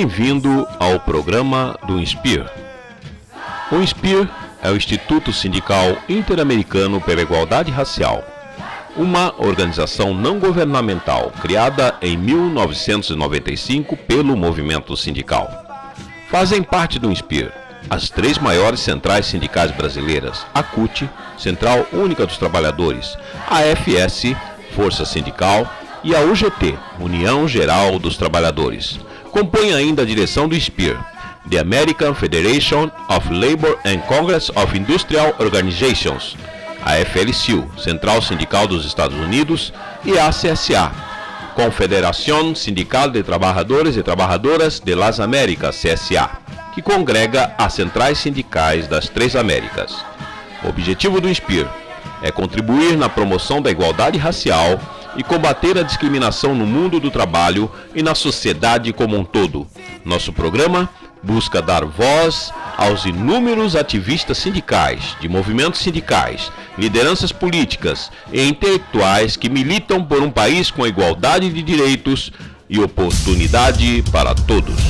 Bem-vindo ao programa do INSPIR. O INSPIR é o Instituto Sindical Interamericano pela Igualdade Racial, uma organização não governamental criada em 1995 pelo movimento sindical. Fazem parte do INSPIR as três maiores centrais sindicais brasileiras: a CUT, Central Única dos Trabalhadores, a FS, Força Sindical, e a UGT, União Geral dos Trabalhadores. Compõe ainda a direção do INSPIR, The American Federation of Labor and Congress of Industrial Organizations, a FL-CIO, Central Sindical dos Estados Unidos, e a CSA, Confederación Sindical de Trabajadores e Trabajadoras de las Américas, CSA, que congrega as centrais sindicais das três Américas. O objetivo do INSPIR é contribuir na promoção da igualdade racial e combater a discriminação no mundo do trabalho e na sociedade como um todo. Nosso programa busca dar voz aos inúmeros ativistas sindicais, de movimentos sindicais, lideranças políticas e intelectuais que militam por um país com igualdade de direitos e oportunidade para todos.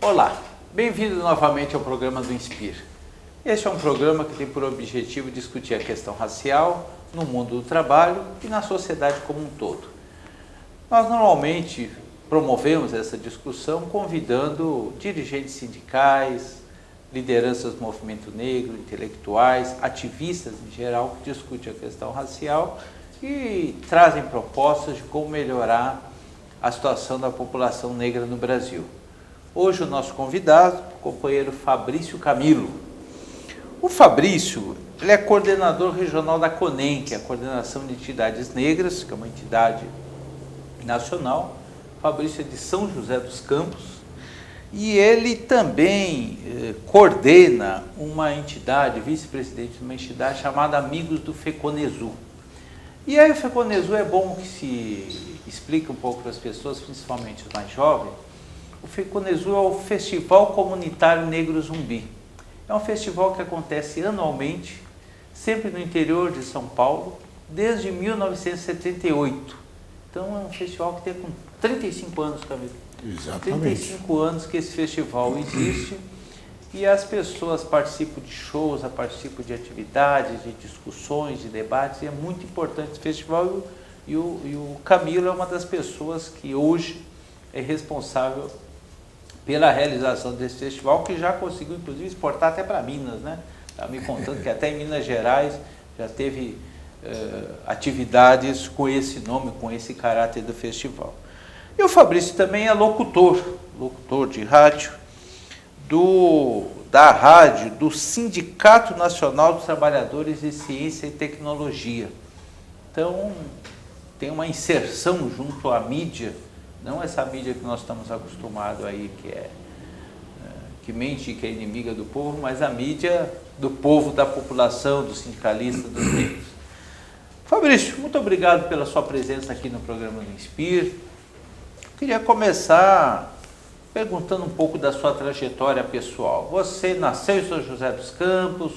Olá, bem-vindo novamente ao programa do INSPIR. Este é um programa que tem por objetivo discutir a questão racial no mundo do trabalho e na sociedade como um todo. Nós normalmente promovemos essa discussão convidando dirigentes sindicais, lideranças do movimento negro, intelectuais, ativistas em geral que discutem a questão racial e trazem propostas de como melhorar a situação da população negra no Brasil. Hoje o nosso convidado, o companheiro Fabrício Camilo. O Fabrício, ele é coordenador regional da CONEM, que é a Coordenação de Entidades Negras, que é uma entidade nacional. O Fabrício é de São José dos Campos e ele também coordena uma entidade, vice-presidente de uma entidade chamada Amigos do FECONESU. E aí o FECONESU é bom que se explique um pouco para as pessoas, principalmente os mais jovens. O FECONESU é o Festival Comunitário Negro Zumbi. É um festival que acontece anualmente, sempre no interior de São Paulo, desde 1978. Então é um festival que tem com 35 anos, Camilo. Exatamente. 35 anos que esse festival existe e as pessoas participam de shows, participam de atividades, de discussões, de debates, e é muito importante esse festival e o Camilo é uma das pessoas que hoje é responsável pela realização desse festival, que já conseguiu, inclusive, exportar até para Minas, né? Está me contando que até em Minas Gerais já teve atividades com esse nome, com esse caráter do festival. E o Fabrício também é locutor de rádio, da rádio do Sindicato Nacional dos Trabalhadores de Ciência e Tecnologia. Então, tem uma inserção junto à mídia, não essa mídia que nós estamos acostumados aí, que mente, que é inimiga do povo, mas a mídia do povo, da população, dos sindicalistas, dos negros. Fabrício, muito obrigado pela sua presença aqui no programa do INSPIR. Queria começar perguntando um pouco da sua trajetória pessoal. Você nasceu em São José dos Campos,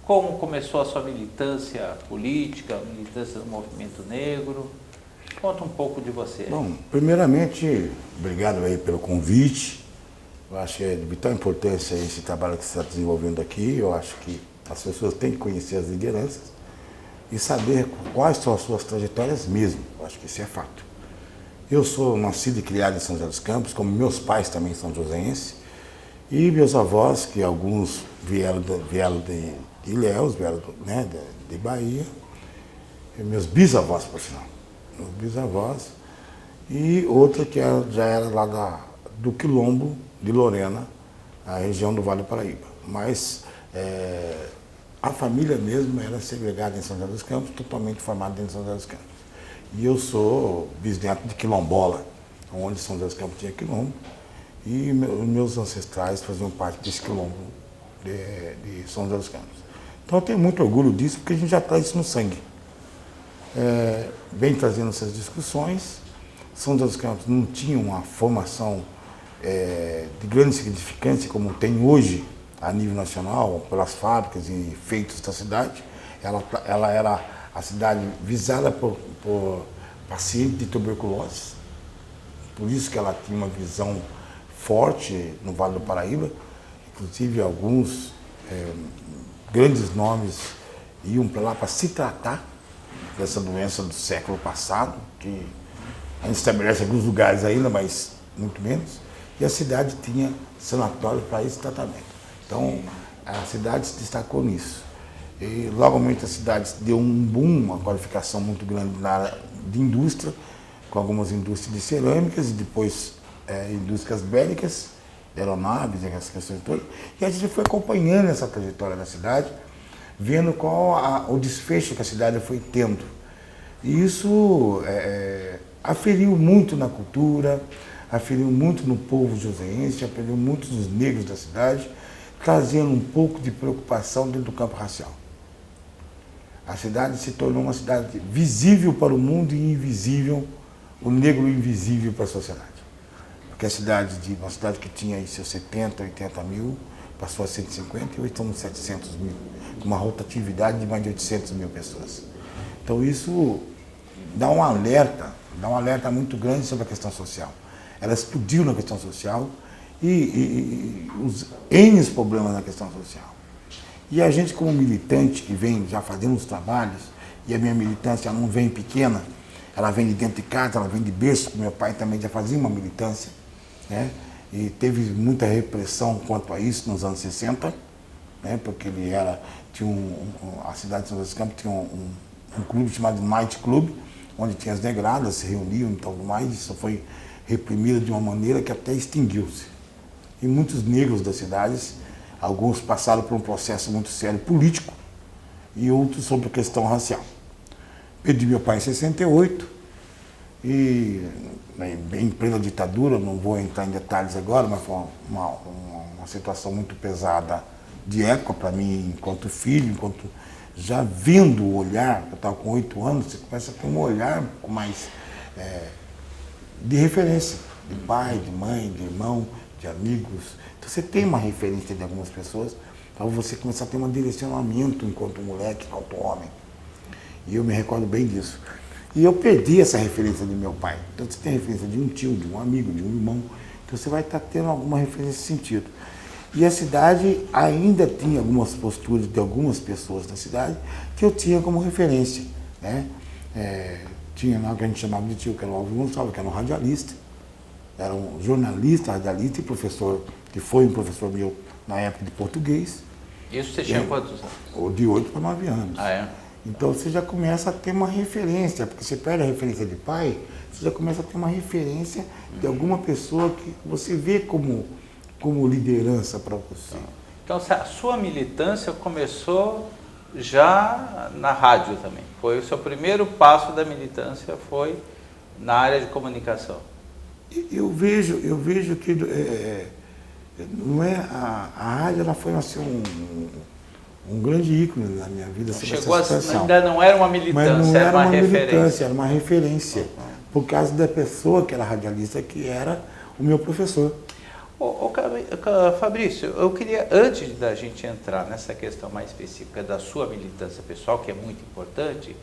como começou a sua militância política, a militância do movimento negro? Conta um pouco de você. Bom, primeiramente, obrigado aí pelo convite. Eu acho que é de vital importância esse trabalho que você está desenvolvendo aqui. Eu acho que as pessoas têm que conhecer as lideranças e saber quais são as suas trajetórias mesmo. Eu acho que isso é fato. Eu sou nascido e criado em São José dos Campos, como meus pais também são joséenses, e meus avós, que alguns vieram de Ilhéus, vieram de Bahia, e meus bisavós, por sinal. Meus bisavós, e outra que já era lá do Quilombo de Lorena, a região do Vale do Paraíba. Mas a família mesmo era segregada em São José dos Campos, totalmente formada dentro de São José dos Campos. E eu sou bisneto de quilombola, onde São José dos Campos tinha quilombo, e meus ancestrais faziam parte desse quilombo de São José dos Campos. Então eu tenho muito orgulho disso, porque a gente já traz isso no sangue. Vem trazendo essas discussões. São José dos Campos não tinha uma formação de grande significância como tem hoje a nível nacional, pelas fábricas e feitos da cidade. Ela era a cidade visada por pacientes de tuberculose, por isso que ela tinha uma visão forte no Vale do Paraíba, inclusive alguns grandes nomes iam para lá para se tratar dessa doença do século passado, que a gente estabelece alguns lugares ainda, mas muito menos, e a cidade tinha sanatório para esse tratamento. Então, a cidade se destacou nisso. E logo a cidade deu um boom, uma qualificação muito grande na área de indústria, com algumas indústrias de cerâmicas e depois indústrias bélicas, aeronaves, essas questões todas. E a gente foi acompanhando essa trajetória da cidade, vendo qual o desfecho que a cidade foi tendo. E isso aferiu muito na cultura, aferiu muito no povo joseense, aferiu muito nos negros da cidade, trazendo um pouco de preocupação dentro do campo racial. A cidade se tornou uma cidade visível para o mundo e invisível, o negro invisível para a sociedade. Porque uma cidade que tinha aí seus 70, 80 mil, passou a 150 e hoje estamos 700 mil, com uma rotatividade de mais de 800 mil pessoas. Então isso dá um alerta muito grande sobre a questão social. Ela explodiu na questão social e os N problemas na questão social. E a gente, como militante que vem já fazendo os trabalhos, e a minha militância não vem pequena, ela vem de dentro de casa, ela vem de berço, meu pai também já fazia uma militância, né? E teve muita repressão quanto a isso nos anos 60, né? Porque a cidade de São José dos Campos tinha um clube chamado Night Club, onde tinha as negradas, se reuniam e tudo mais, isso foi reprimido de uma maneira que até extinguiu-se. E muitos negros das cidades, alguns passaram por um processo muito sério político e outros sobre a questão racial. Perdi meu pai em 68 e em plena ditadura, não vou entrar em detalhes agora, mas foi uma situação muito pesada de época para mim, enquanto filho, enquanto já vendo o olhar, eu estava com 8 anos, você começa a ter um olhar com mais de referência, de pai, de mãe, de irmão, de amigos. Então você tem uma referência de algumas pessoas para você começar a ter um direcionamento enquanto moleque, enquanto homem. E eu me recordo bem disso. E eu perdi essa referência de meu pai. Então você tem a referência de um tio, de um amigo, de um irmão. Então você vai estar tendo alguma referência nesse sentido. E a cidade ainda tinha algumas posturas de algumas pessoas da cidade que eu tinha como referência, né? Tinha lá o que a gente chamava de tio, que era o Alves Gonçalves, que era um radialista. Era um jornalista, radialista e professor, que foi um professor meu na época de português. Isso você tinha quantos anos? De 8 para 9 anos. Ah, é? Então você já começa a ter uma referência, porque você perde a referência de pai, você já começa a ter uma referência de alguma pessoa que você vê como liderança para você. Então a sua militância começou já na rádio também. Foi o seu primeiro passo da militância, foi na área de comunicação. Eu vejo que não é a rádio, ela foi assim, um grande ícone na minha vida. Chegou ainda não era uma militância, mas não era uma referência. Militância, era uma referência, por causa da pessoa que era radialista, que era o meu professor. Fabrício, eu queria, antes da gente entrar nessa questão mais específica da sua militância pessoal, que é muito importante,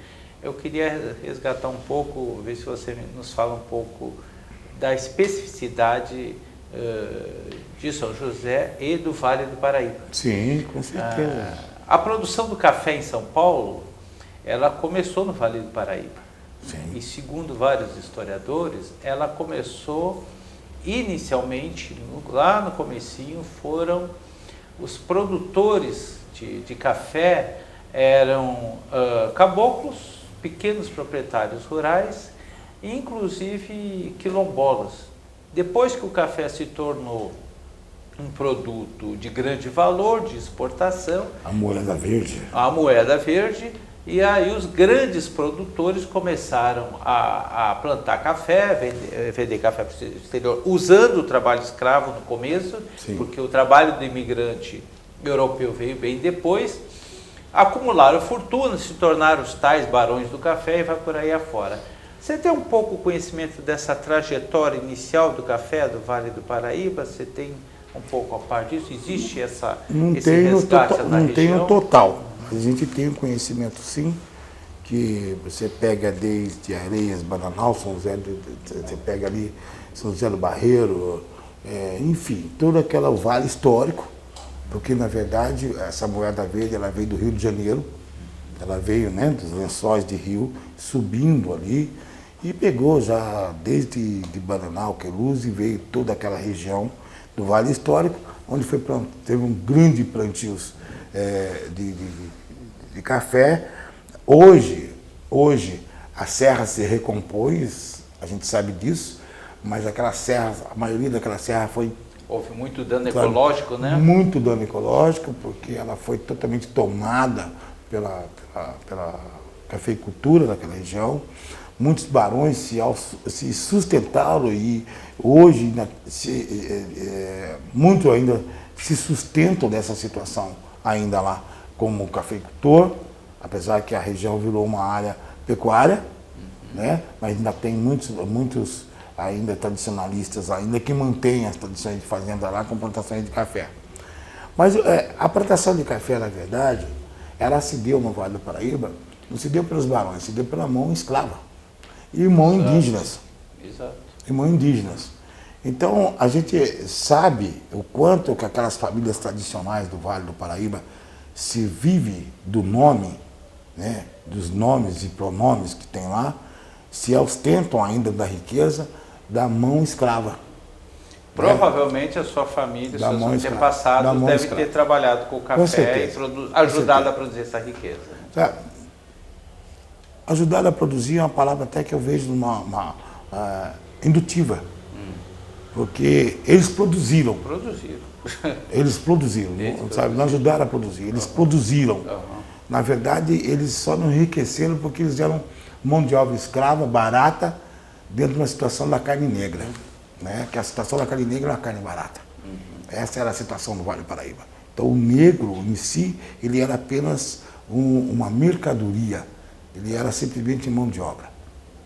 eu queria resgatar um pouco, ver se você nos fala um pouco da especificidade de São José e do Vale do Paraíba. Sim, com certeza. A produção do café em São Paulo, ela começou no Vale do Paraíba. Sim. E segundo vários historiadores, ela começou inicialmente, lá no comecinho, foram os produtores de café, eram caboclos, pequenos proprietários rurais, inclusive quilombolas. Depois que o café se tornou um produto de grande valor, de exportação... A moeda verde. A moeda verde, e aí os grandes produtores começaram a plantar café, vender café para o exterior, usando o trabalho escravo no começo, Sim. Porque o trabalho do imigrante europeu veio bem depois, acumularam fortuna, se tornaram os tais barões do café e vai por aí afora. Você tem um pouco conhecimento dessa trajetória inicial do café do Vale do Paraíba? Você tem um pouco a par disso? Existe esse resgate na região? Não tenho total. A gente tem um conhecimento, sim, que você pega desde Areias, Bananal, São José, você pega ali São José do Barreiro, enfim, todo aquele vale histórico, porque na verdade essa moeda verde ela veio do Rio de Janeiro, ela veio, né, dos lençóis de rio, subindo ali, e pegou já desde de Bananal, Queluz, e veio toda aquela região do Vale Histórico, onde teve um grande plantio de café. Hoje a serra se recompôs, a gente sabe disso, mas aquela serra, a maioria daquela serra foi... Houve muito dano ecológico, né? Muito dano ecológico, porque ela foi totalmente tomada pela cafeicultura daquela região. Muitos barões se sustentaram e hoje muito ainda se sustentam dessa situação ainda lá como cafeicultor, apesar que a região virou uma área pecuária, né? Mas ainda tem muitos ainda tradicionalistas ainda que mantêm as tradições de fazenda lá com plantações de café. Mas a plantação de café, na verdade, ela se deu no Vale do Paraíba, não se deu pelos barões, se deu pela mão escrava e mão indígenas. Exato. E mão indígenas. Então, a gente sabe o quanto que aquelas famílias tradicionais do Vale do Paraíba se vive do nome, né, dos nomes e pronomes que tem lá, se ostentam ainda da riqueza da mão escrava. Provavelmente a sua família, seus antepassados devem ter trabalhado com o café e ajudado a produzir essa riqueza. Ajudado a produzir é uma palavra até que eu vejo indutiva. Porque eles produziram. Eles produziram, sabe? Não ajudaram a produzir, eles produziram. Na verdade, eles só não enriqueceram porque eles eram mão de obra escrava, barata, dentro de uma situação da carne negra. Né? Que a situação da carne negra é uma carne barata. Essa era a situação do Vale do Paraíba. Então, o negro em si, ele era apenas uma mercadoria. Ele era simplesmente mão de obra.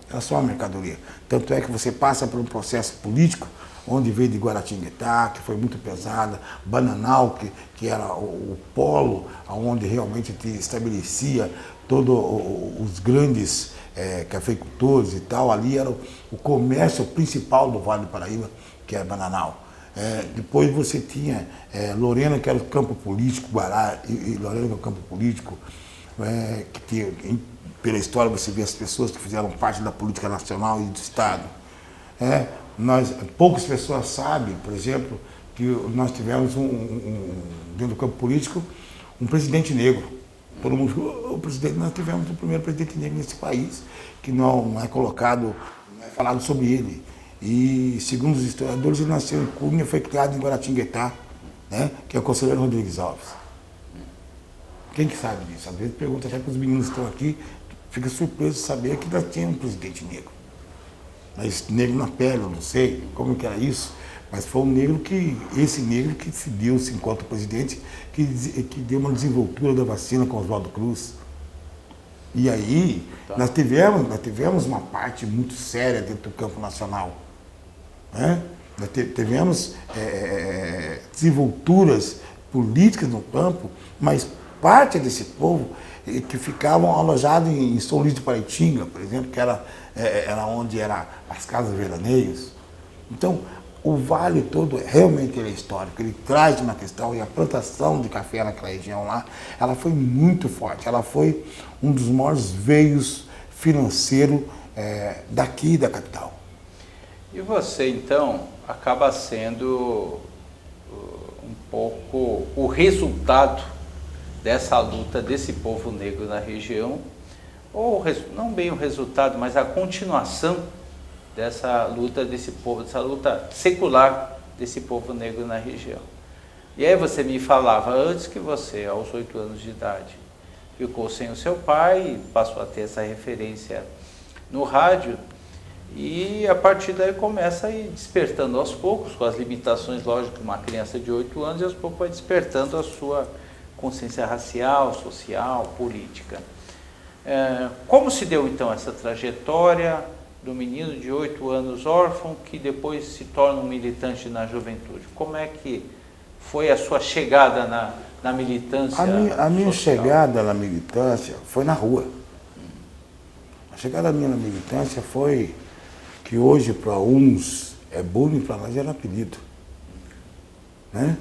Era só uma mercadoria. Tanto é que você passa por um processo político, onde veio de Guaratinguetá, que foi muito pesada, Bananal, que era o polo onde realmente te estabelecia todos os grandes cafeicultores e tal. Ali era o comércio principal do Vale do Paraíba, que era Bananal. Depois você tinha Lorena, que era o campo político, Guará, e Lorena, que é o campo político, que tinha, pela história você vê as pessoas que fizeram parte da política nacional e do Estado. Poucas pessoas sabem, por exemplo, que nós tivemos dentro do campo político um presidente negro. Todo mundo, nós tivemos o primeiro presidente negro nesse país, que não é colocado, não é falado sobre ele. E, segundo os historiadores, ele nasceu em Cunha, foi criado em Guaratinguetá, né, que é o conselheiro Rodrigues Alves. Quem que sabe disso? Às vezes pergunta até para os meninos que estão aqui, fica surpreso de saber que nós tínhamos um presidente negro. Mas negro na pele, eu não sei como que era isso, mas foi esse negro que se deu-se enquanto presidente, que deu uma desenvoltura da vacina com Oswaldo Cruz. E aí, nós tivemos uma parte muito séria dentro do campo nacional. Né? Nós tivemos desenvolturas políticas no campo, mas parte desse povo que ficavam alojados em São Luís de Paraitinga, por exemplo, que era onde eram as casas veraneios. Então, o vale todo realmente é histórico, ele traz uma questão, e a plantação de café naquela região lá, ela foi muito forte, ela foi um dos maiores veios financeiros daqui da capital. E você, então, acaba sendo um pouco o resultado dessa luta desse povo negro na região, ou não bem o resultado, mas a continuação dessa luta desse povo, dessa luta secular desse povo negro na região. E aí você me falava antes que você, aos 8 anos de idade, ficou sem o seu pai, passou a ter essa referência no rádio, e a partir daí começa a ir despertando aos poucos, com as limitações, lógico, que uma criança de 8 anos, e aos poucos vai despertando a sua consciência racial, social, política. Como se deu então essa trajetória do menino de 8 anos órfão que depois se torna um militante na juventude? Como é que foi a sua chegada na militância? A minha chegada na militância foi na rua. A chegada minha na militância foi que hoje para uns é bullying, para nós era apelido. Né?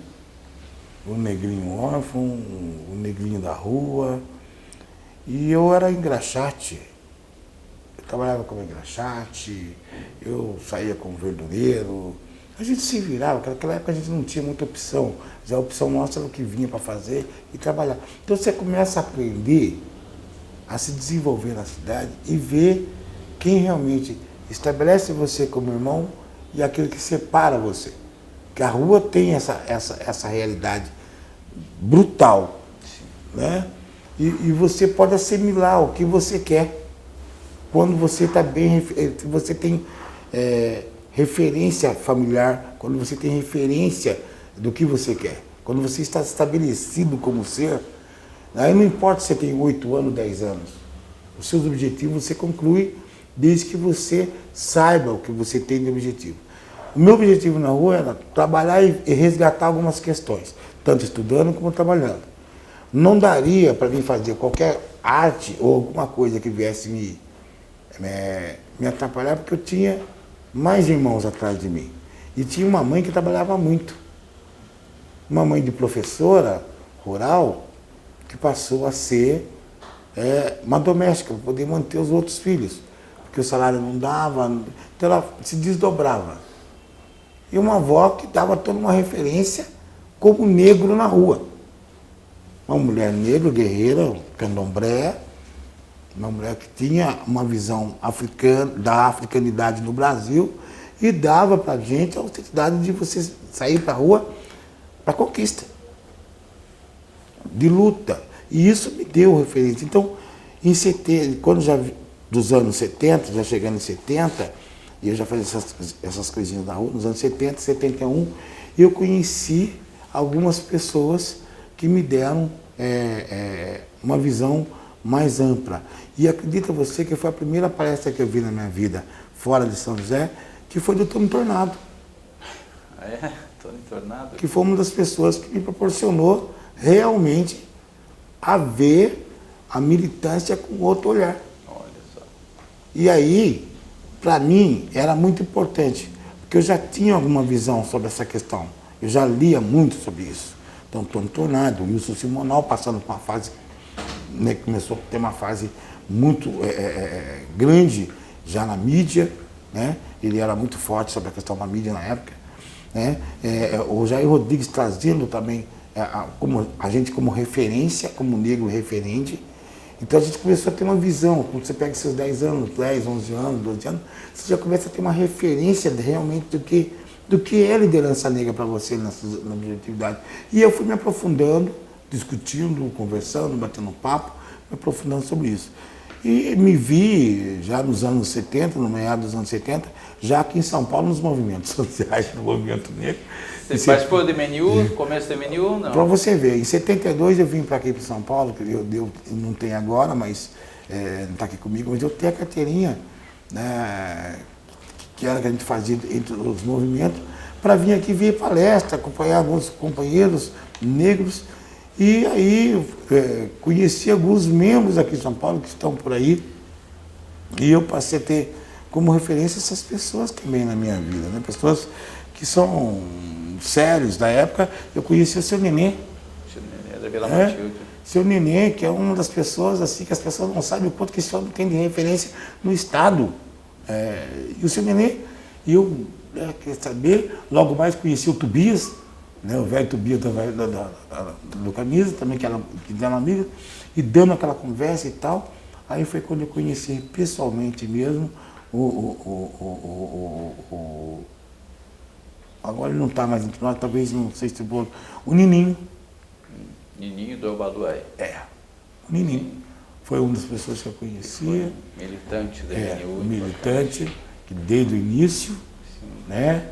O negrinho órfão, o negrinho da rua. E eu era engraxate. Eu trabalhava como engraxate, eu saía como verdureiro. A gente se virava, naquela época a gente não tinha muita opção. Já a opção nossa era o que vinha para fazer e trabalhar. Então você começa a aprender a se desenvolver na cidade e ver quem realmente estabelece você como irmão e aquele que separa você. Porque a rua tem essa realidade brutal, né? E você pode assimilar o que você quer quando você está bem, você tem referência familiar, quando você tem referência do que você quer, quando você está estabelecido como ser. Aí não importa se você tem 8 anos, 10 anos, os seus objetivos você conclui desde que você saiba o que você tem de objetivo. O meu objetivo na rua era trabalhar e resgatar algumas questões, tanto estudando como trabalhando. Não daria para mim fazer qualquer arte ou alguma coisa que viesse me atrapalhar, porque eu tinha mais irmãos atrás de mim. E tinha uma mãe que trabalhava muito. Uma mãe de professora rural que passou a ser uma doméstica, para poder manter os outros filhos. Porque o salário não dava, então ela se desdobrava. E uma avó que dava toda uma referência como negro na rua. Uma mulher negra, guerreira, candomblé, uma mulher que tinha uma visão africana, da africanidade no Brasil e dava para a gente a oportunidade de você sair para a rua para conquista, de luta. E isso me deu referência. Então, quando já dos anos 70, já chegando em 70, e eu já fazia essas coisinhas na rua, nos anos 70, 71, eu conheci algumas pessoas que me deram uma visão mais ampla. E acredita você que foi a primeira palestra que eu vi na minha vida, fora de São José, que foi do Tony Tornado. Tony Tornado? Que foi uma das pessoas que me proporcionou realmente a ver a militância com outro olhar. Olha só. E aí, para mim, era muito importante, porque eu já tinha alguma visão sobre essa questão. Eu já lia muito sobre isso. Então, Tony Tornado, Wilson Simonal, passando por uma fase, né, começou a ter uma fase muito grande já na mídia, né? Ele era muito forte sobre a questão da mídia na época, né? O Jair Rodrigues trazendo também a gente como referência, como negro referente. Então a gente começou a ter uma visão. Quando você pega seus 10 anos, 10, 11 anos, 12 anos, você já começa a ter uma referência realmente do que é liderança negra para você na objetividade. E eu fui me aprofundando, discutindo, conversando, batendo papo, me aprofundando sobre isso. E me vi já nos anos 70, no meado dos anos 70, já aqui em São Paulo, nos movimentos sociais, no movimento negro. Você participou do MNU, começo do MNU, não? Para você ver, em 72 eu vim para aqui para São Paulo, que eu não tenho agora, mas não está aqui comigo, mas eu tenho a carteirinha, né, que era que a gente fazia entre os movimentos, para vir aqui ver palestra, acompanhar alguns companheiros negros. E aí conheci alguns membros aqui de São Paulo que estão por aí, e eu passei a ter como referência essas pessoas também na minha vida, né? Pessoas que são sérios da época. Eu conheci o seu Nenê. Seu Nenê da Vila Matilde. Seu Nenê, que é uma das pessoas assim, que as pessoas não sabem o quanto que esse homem tem de referência no Estado. E o seu Nenê, eu quer saber, logo mais conheci o Tobias, né, o velho Tobias do Camisa, também que era uma amiga, e dando aquela conversa e tal. Aí foi quando eu conheci pessoalmente mesmo agora ele não está mais entre nós, talvez, não sei se o Nininho. Nininho do Elbaduai. O Nininho. Foi uma das pessoas que eu conhecia. Militante da MNU. Militante, que desde o início, né?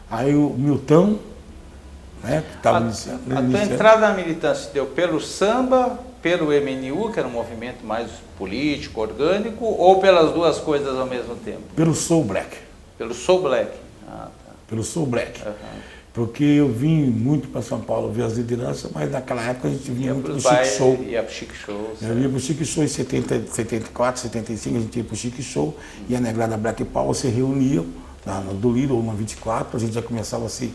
Aí o Milton, né, que estava iniciando. A tua entrada na militância se deu pelo samba, pelo MNU, que era um movimento mais político, orgânico, ou pelas duas coisas ao mesmo tempo? Pelo Soul Black. Pelo Soul Black. Pelo Soul Black. Porque eu vim muito para São Paulo ver as lideranças, mas naquela época a gente vinha muito pro Chic Show. Ia pro Chic Show. Eu ia pro Chic Show em 74, 75, a gente ia pro Chic Show, ia na Negrada Black Power, se reuniam no Dolittle ou na 24, a gente já começava a se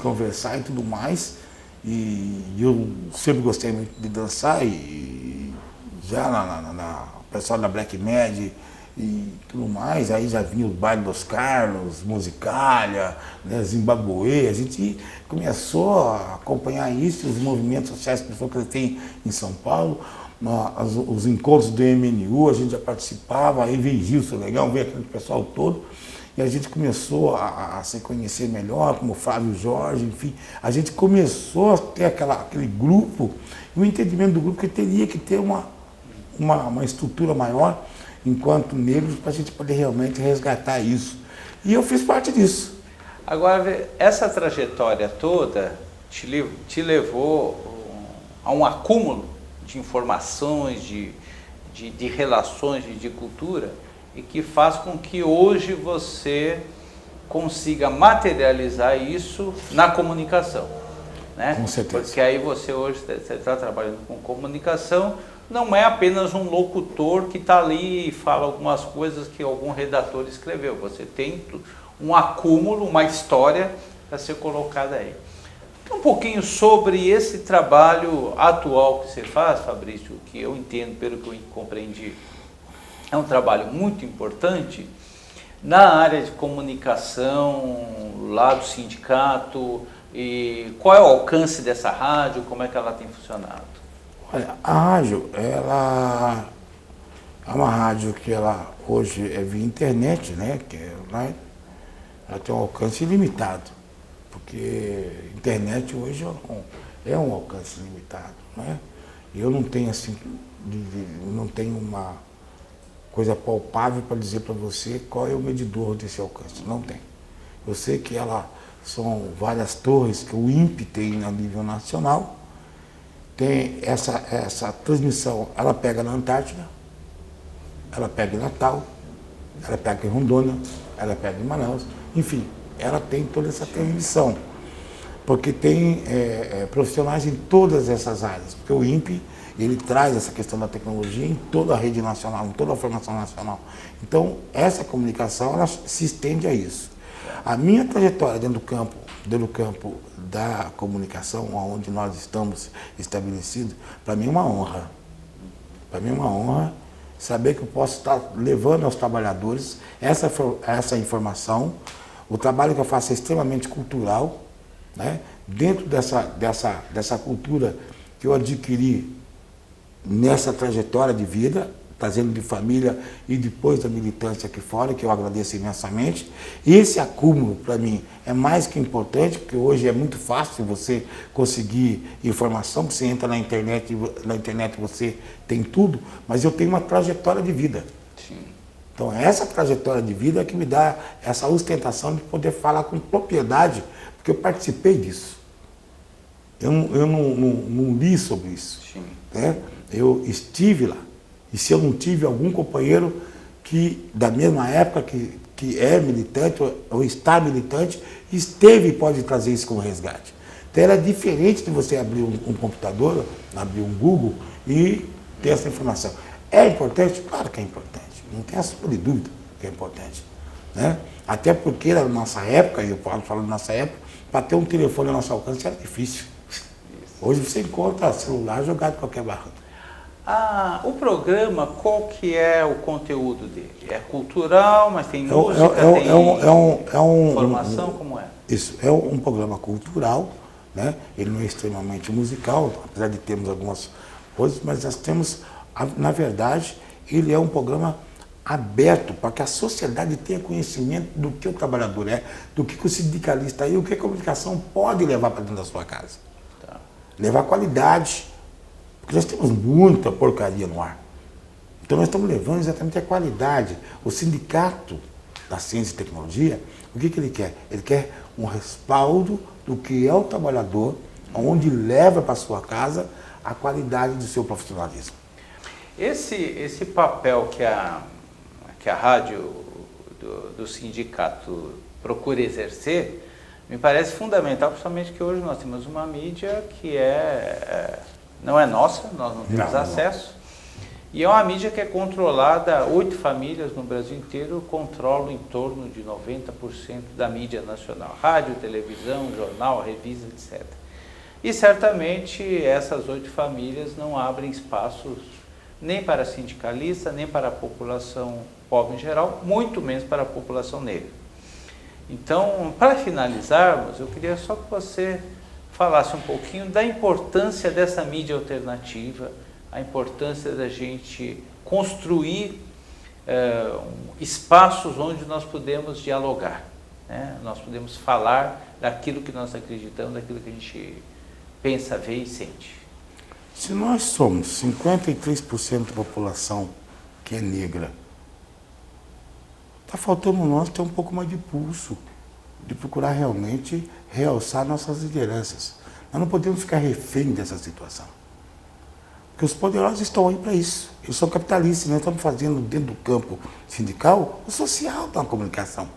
conversar e tudo mais. E eu sempre gostei muito de dançar e já o pessoal da Black Mad e tudo mais, aí já vinha o baile dos Carlos, Musicalha, né, Zimbabue, a gente começou a acompanhar isso, os movimentos sociais que tem em São Paulo, os encontros do MNU, a gente já participava, aí veio Gilson Legal, veio aquele pessoal todo, e a gente começou a se conhecer melhor, como Flávio Jorge, enfim, a gente começou a ter aquele grupo, o entendimento do grupo que teria que ter uma estrutura maior, enquanto negros, para a gente poder realmente resgatar isso. E eu fiz parte disso. Agora, essa trajetória toda te levou a um acúmulo de informações, de relações, de cultura, e que faz com que hoje você consiga materializar isso na comunicação. Né? Com certeza. Porque aí você hoje está trabalhando com comunicação, não é apenas um locutor que está ali e fala algumas coisas que algum redator escreveu. Você tem um acúmulo, uma história para ser colocada aí. Um pouquinho sobre esse trabalho atual que você faz, Fabrício, que eu entendo, pelo que eu compreendi, é um trabalho muito importante na área de comunicação, lá do sindicato, e qual é o alcance dessa rádio, como é que ela tem funcionado? Olha, a rádio, ela é uma rádio que ela hoje é via internet, né? Ela tem um alcance ilimitado, porque internet hoje é um alcance limitado, né? Eu não tenho assim, não tenho uma coisa palpável para dizer para você qual é o medidor desse alcance, não tem. Eu sei que são várias torres que o INPE tem a nível nacional. Tem essa transmissão, ela pega na Antártida, ela pega em Natal, ela pega em Rondônia, ela pega em Manaus, enfim, ela tem toda essa transmissão, porque tem profissionais em todas essas áreas, porque o INPE, ele traz essa questão da tecnologia em toda a rede nacional, em toda a formação nacional. Então, essa comunicação, ela se estende a isso. A minha trajetória dentro do campo da comunicação, onde nós estamos estabelecidos, para mim é uma honra. Para mim é uma honra saber que eu posso estar levando aos trabalhadores essa informação. O trabalho que eu faço é extremamente cultural, né? Dentro dessa cultura que eu adquiri nessa trajetória de vida, trazendo de família e depois da militância aqui fora, que eu agradeço imensamente. E esse acúmulo, para mim, é mais que importante, porque hoje é muito fácil você conseguir informação, você entra na internet você tem tudo, mas eu tenho uma trajetória de vida. Sim. Então, essa trajetória de vida é que me dá essa ostentação de poder falar com propriedade, porque eu participei disso. Eu não li sobre isso. Sim. Né? Eu estive lá. E se eu não tive algum companheiro que, da mesma época, que é militante ou está militante, esteve e pode trazer isso como resgate. Então era diferente de você abrir um computador, abrir um Google e ter essa informação. É importante? Claro que é importante. Não tem a sombra de dúvida que é importante. Né? Até porque na nossa época, e eu falo da nossa época, para ter um telefone ao nosso alcance era difícil. Hoje você encontra celular jogado em qualquer barranco. O programa, qual que é o conteúdo dele? É cultural, mas tem música, tem informação, como é? Isso, é um programa cultural, né? Ele não é extremamente musical, apesar de termos algumas coisas, mas nós temos, na verdade, ele é um programa aberto para que a sociedade tenha conhecimento do que o trabalhador é, do que o sindicalista é e o que a comunicação pode levar para dentro da sua casa. Tá. Levar qualidade. Porque nós temos muita porcaria no ar. Então nós estamos levando exatamente a qualidade. O Sindicato da Ciência e Tecnologia, o que ele quer? Ele quer um respaldo do que é o trabalhador, onde leva para sua casa a qualidade do seu profissionalismo. Esse papel que a rádio do sindicato procura exercer, Me parece fundamental, principalmente que hoje nós temos uma mídia que não é nossa, nós não temos acesso. E é uma mídia que é controlada, 8 famílias no Brasil inteiro controlam em torno de 90% da mídia nacional. Rádio, televisão, jornal, revista, etc. E certamente essas 8 famílias não abrem espaços nem para sindicalistas, nem para a população pobre em geral, muito menos para a população negra. Então, para finalizarmos, eu queria só que você falasse um pouquinho da importância dessa mídia alternativa, a importância da gente construir espaços onde nós podemos dialogar, né? Nós podemos falar daquilo que nós acreditamos, daquilo que a gente pensa, vê e sente. Se nós somos 53% da população que é negra, está faltando nós ter um pouco mais de pulso, de procurar realmente realçar nossas lideranças. Nós não podemos ficar refém dessa situação. Porque os poderosos estão aí para isso. Eles são capitalistas, nós estamos fazendo dentro do campo sindical o social da comunicação.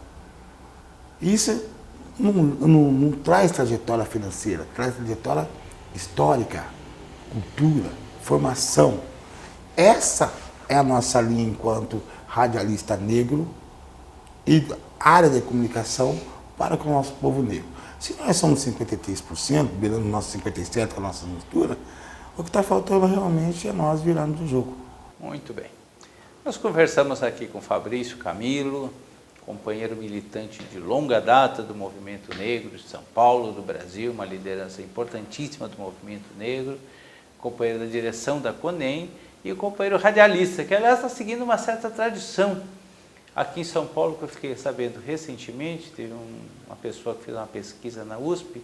E isso não traz trajetória financeira, traz trajetória histórica, cultura, formação. Essa é a nossa linha enquanto radialista negro e área de comunicação para com o nosso povo negro. Se nós somos 53%, beirando o nosso 57%, a nossa mistura, o que está faltando realmente é nós virarmos o jogo. Muito bem. Nós conversamos aqui com Fabrício Camilo, companheiro militante de longa data do movimento negro de São Paulo, do Brasil, uma liderança importantíssima do movimento negro, companheiro da direção da CONEM e o companheiro radialista, que aliás está seguindo uma certa tradição. Aqui em São Paulo, que eu fiquei sabendo recentemente, teve uma pessoa que fez uma pesquisa na USP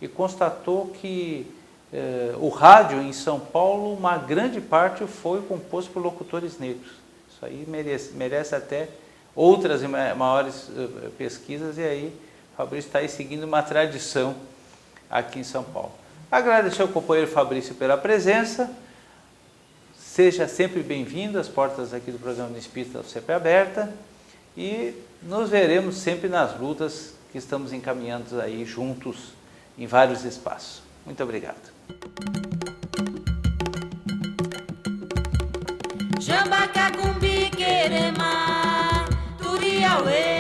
e constatou que o rádio em São Paulo, uma grande parte foi composto por locutores negros. Isso aí merece até outras e maiores pesquisas, e aí o Fabrício está aí seguindo uma tradição aqui em São Paulo. Agradecer ao companheiro Fabrício pela presença, seja sempre bem-vindo, as portas aqui do programa do Espírito estão sempre abertas, e nos veremos sempre nas lutas que estamos encaminhando aí juntos em vários espaços. Muito obrigado. Jambacacumbi querema, Turiauê.